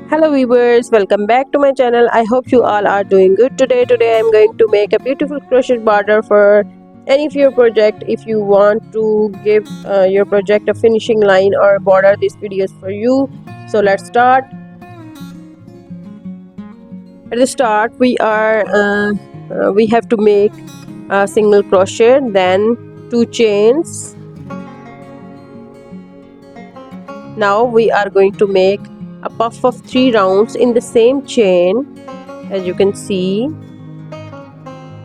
Hello viewers, welcome back to my channel. I hope you all are doing good today. Today I'm going to make a beautiful crochet border for any of your project. If you want to give your project a finishing line or border, this video is for you. So let's start. At the start we have to make a single crochet, then 2 chains. Now we are going to make a puff of 3 rounds in the same chain, as you can see.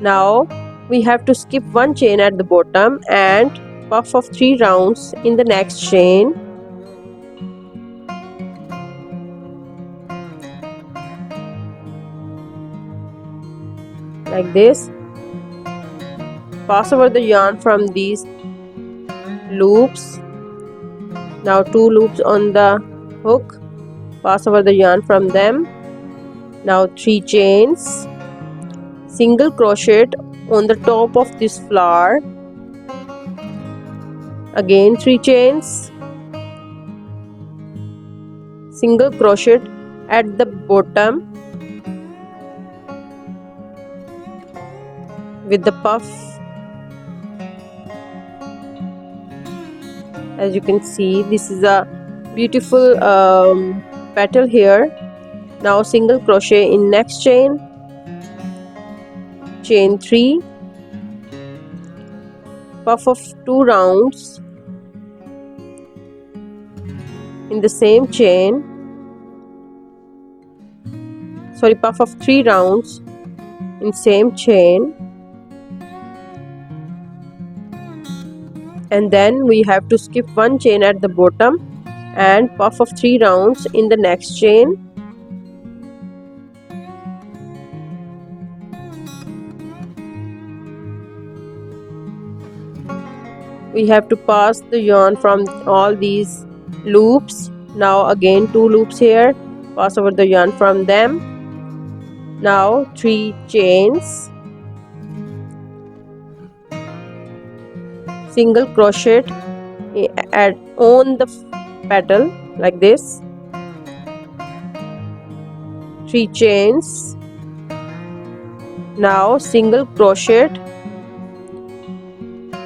Now we have to skip 1 chain at the bottom and puff of 3 rounds in the next chain. Like this. Pass over the yarn from these loops. Now 2 loops on the hook. Pass over the yarn from them. Now 3 chains. Single crochet on the top of this flower. Again 3 chains. Single crochet at the bottom with the puff. As you can see, this is a beautiful petal here. Now single crochet in next chain, chain 3, puff of 2 rounds in the same chain, puff of 3 rounds in same chain, and then we have to skip 1 chain at the bottom and puff of 3 rounds in the next chain. We have to pass the yarn from all these loops. Now again 2 loops here, pass over the yarn from them. Now 3 chains, single crochet on the petal like this, 3 chains. Now single crochet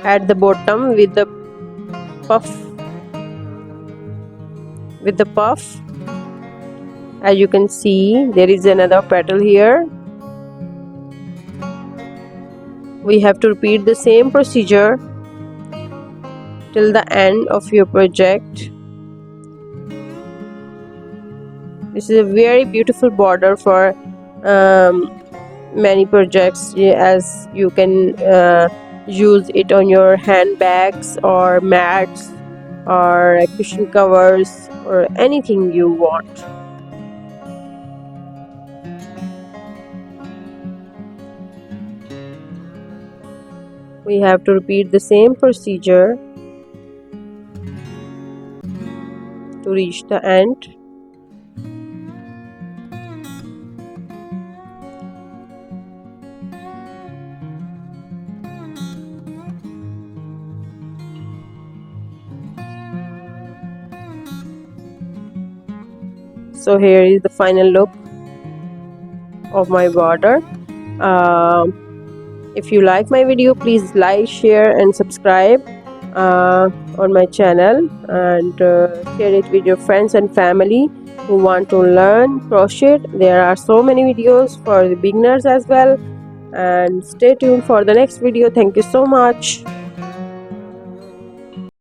at the bottom with the puff. As you can see, there is another petal here. We have to repeat the same procedure till the end of your project. This is a very beautiful border for many projects, as you can use it on your handbags or mats or cushion covers or anything you want. We have to repeat the same procedure to reach the end. So here is the final look of my border. If you like my video, please like, share and subscribe on my channel, and share it with your friends and family who want to learn crochet. There are so many videos for the beginners as well, and stay tuned for the next video. Thank you so much.